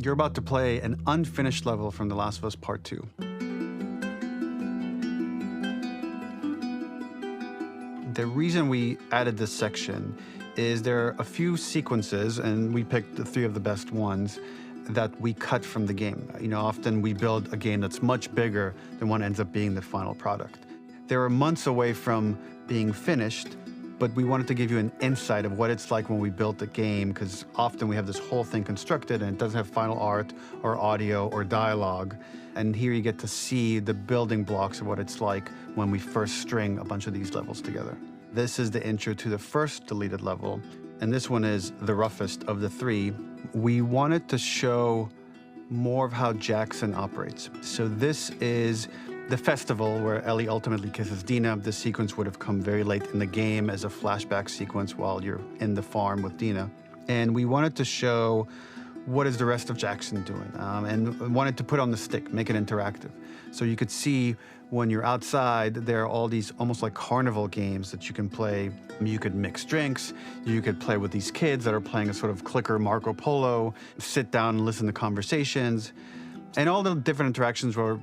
You're about to play an unfinished level from The Last of Us Part 2. The reason we added this section is there are a few sequences, and we picked the 3 of the best ones, that we cut from the game. You know, often we build a game that's much bigger than what ends up being the final product. They were months away from being finished, but we wanted to give you an insight of what it's like when we built a game, because often we have this whole thing constructed and it doesn't have final art or audio or dialogue. And here you get to see the building blocks of what it's like when we first string a bunch of these levels together. This is the intro to the first deleted level, and this one is the roughest of the 3. We wanted to show more of how Jackson operates. So this is the festival where Ellie ultimately kisses Dina. This sequence would have come very late in the game as a flashback sequence while you're in the farm with Dina. And we wanted to show what is the rest of Jackson doing, and wanted to put on the stick, make it interactive. So you could see when you're outside, there are all these almost like carnival games that you can play. You could mix drinks, you could play with these kids that are playing a sort of clicker Marco Polo, sit down and listen to conversations. And all the different interactions were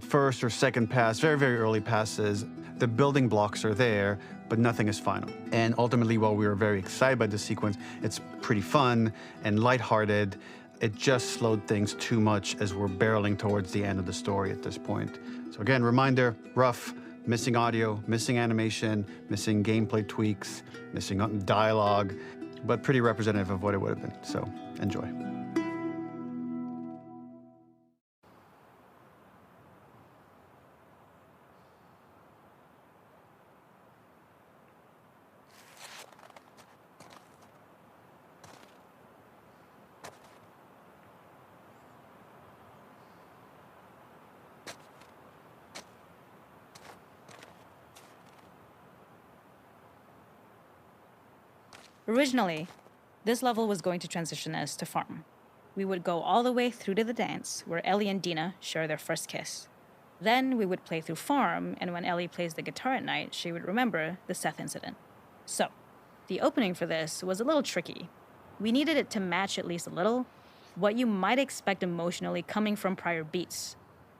first or second pass, very, very early passes. The building blocks are there, but nothing is final. And ultimately, while we were very excited by this sequence, it's pretty fun and lighthearted. It just slowed things too much as we're barreling towards the end of the story at this point. So again, reminder, rough, missing audio, missing animation, missing gameplay tweaks, missing dialogue, but pretty representative of what it would have been. So enjoy. Originally, this level was going to transition us to farm. We would go all the way through to the dance where Ellie and Dina share their first kiss. Then we would play through farm, and when Ellie plays the guitar at night, she would remember the Seth incident. So, the opening for this was a little tricky. We needed it to match at least a little what you might expect emotionally coming from prior beats,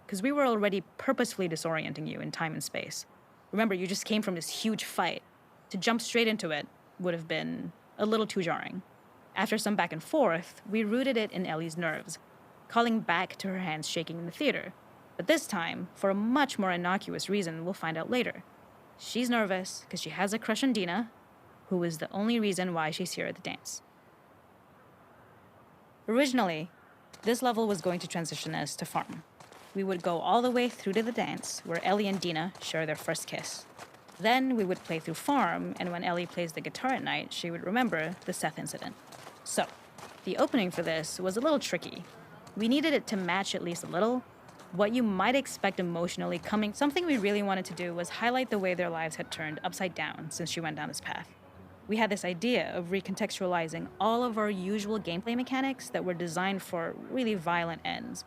because we were already purposefully disorienting you in time and space. Remember, you just came from this huge fight. To jump straight into it would have been a little too jarring. After some back and forth, we rooted it in Ellie's nerves, calling back to her hands shaking in the theater. But this time, for a much more innocuous reason we'll find out later. She's nervous because she has a crush on Dina, who is the only reason why she's here at the dance. Originally, this level was going to transition us to farm. We would go all the way through to the dance where Ellie and Dina share their first kiss. Then we would play through farm, and when Ellie plays the guitar at night, she would remember the Seth incident. So, the opening for this was a little tricky. We needed it to match at least a little what you might expect emotionally coming. Something we really wanted to do was highlight the way their lives had turned upside down since she went down this path. We had this idea of recontextualizing all of our usual gameplay mechanics that were designed for really violent ends.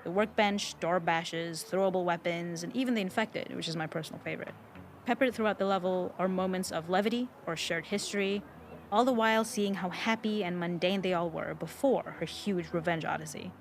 The workbench, door bashes, throwable weapons, and even the infected, which is my personal favorite. Peppered throughout the level are moments of levity or shared history, all the while seeing how happy and mundane they all were before her huge revenge odyssey.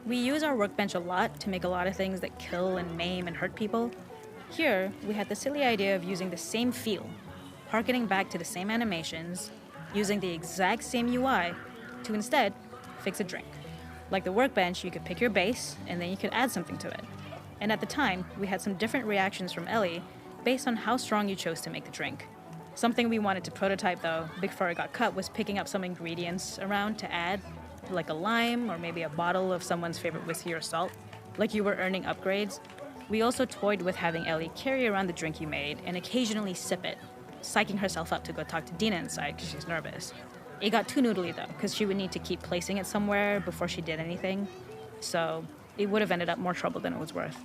We use our workbench a lot to make a lot of things that kill and maim and hurt people. Here, we had the silly idea of using the same feel, harkening back to the same animations, using the exact same UI to instead fix a drink. Like the workbench, you could pick your base, and then you could add something to it. And at the time, we had some different reactions from Ellie based on how strong you chose to make the drink. Something we wanted to prototype, though, before it got cut, was picking up some ingredients around to add, like a lime or maybe a bottle of someone's favorite whiskey or salt, like you were earning upgrades. We also toyed with having Ellie carry around the drink you made and occasionally sip it, psyching herself up to go talk to Dina inside because she's nervous. It got too noodly though, because she would need to keep placing it somewhere before she did anything, so it would have ended up more trouble than it was worth.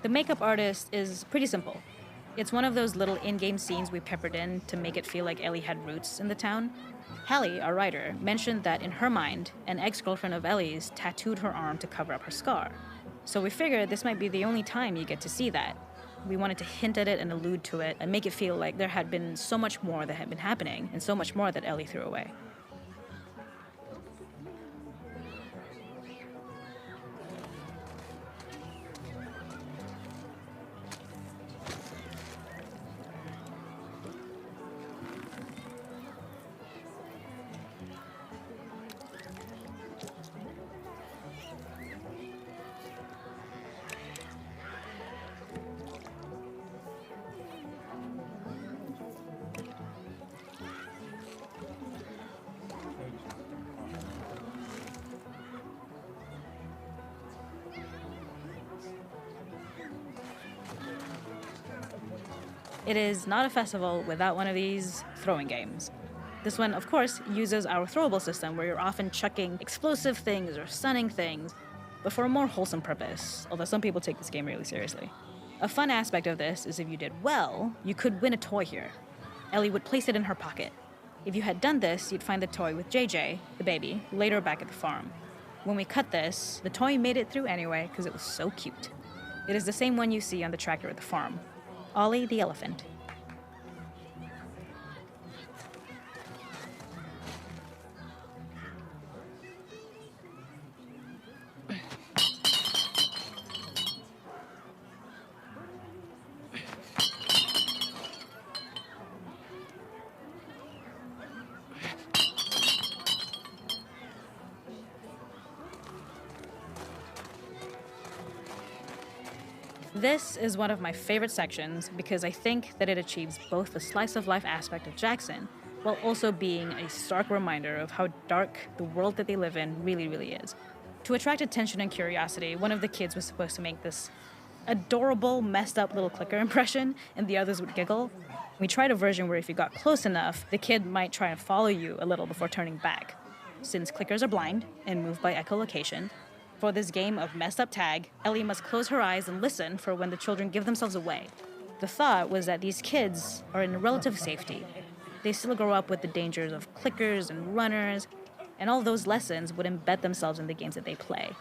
The makeup artist is pretty simple. It's one of those little in-game scenes we peppered in to make it feel like Ellie had roots in the town. Hallie, our writer, mentioned that in her mind, an ex-girlfriend of Ellie's tattooed her arm to cover up her scar. So we figured this might be the only time you get to see that. We wanted to hint at it and allude to it and make it feel like there had been so much more that had been happening and so much more that Ellie threw away. It is not a festival without one of these throwing games. This one, of course, uses our throwable system where you're often chucking explosive things or stunning things, but for a more wholesome purpose, although some people take this game really seriously. A fun aspect of this is if you did well, you could win a toy here. Ellie would place it in her pocket. If you had done this, you'd find the toy with JJ, the baby, later back at the farm. When we cut this, the toy made it through anyway because it was so cute. It is the same one you see on the tractor at the farm. Ollie the elephant. This is one of my favorite sections because I think that it achieves both the slice of life aspect of Jackson while also being a stark reminder of how dark the world that they live in really, really is. To attract attention and curiosity, one of the kids was supposed to make this adorable, messed up little clicker impression and the others would giggle. We tried a version where if you got close enough, the kid might try and follow you a little before turning back. Since clickers are blind and move by echolocation, for this game of messed up tag, Ellie must close her eyes and listen for when the children give themselves away. The thought was that these kids are in relative safety. They still grow up with the dangers of clickers and runners, and all those lessons would embed themselves in the games that they play.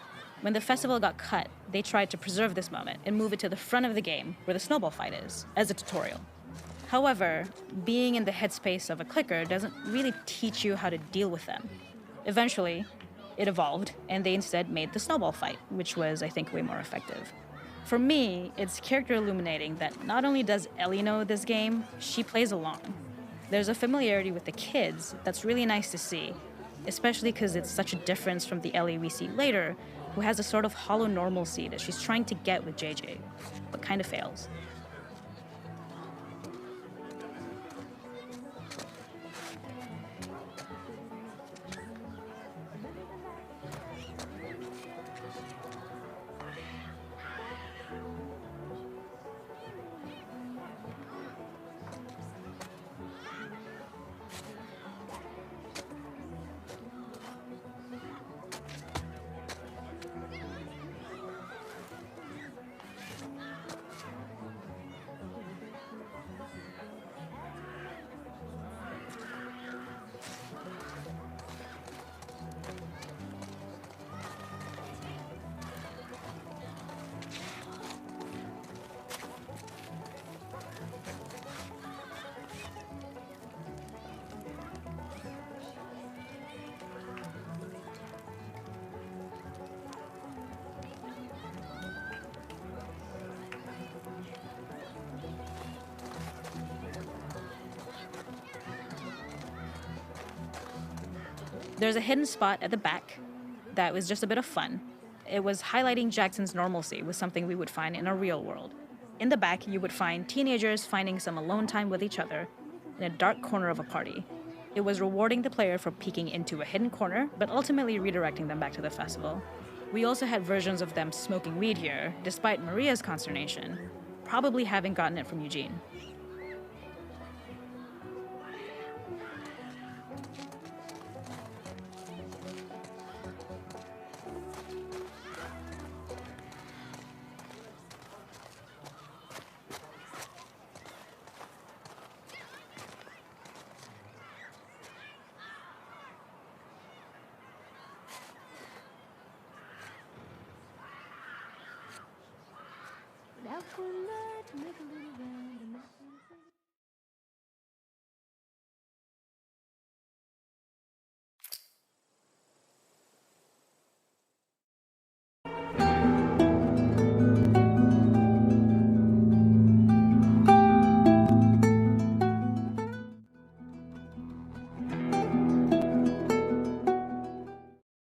When the festival got cut, they tried to preserve this moment and move it to the front of the game where the snowball fight is, as a tutorial. However, being in the headspace of a clicker doesn't really teach you how to deal with them. Eventually, it evolved, and they instead made the snowball fight, which was, I think, way more effective. For me, it's character illuminating that not only does Ellie know this game, she plays along. There's a familiarity with the kids that's really nice to see, especially because it's such a difference from the Ellie we see later, who has a sort of hollow normalcy that she's trying to get with JJ, but kind of fails. There's a hidden spot at the back that was just a bit of fun. It was highlighting Jackson's normalcy with something we would find in a real world. In the back, you would find teenagers finding some alone time with each other in a dark corner of a party. It was rewarding the player for peeking into a hidden corner, but ultimately redirecting them back to the festival. We also had versions of them smoking weed here, despite Maria's consternation, probably having gotten it from Eugene. Doubtful not to make a little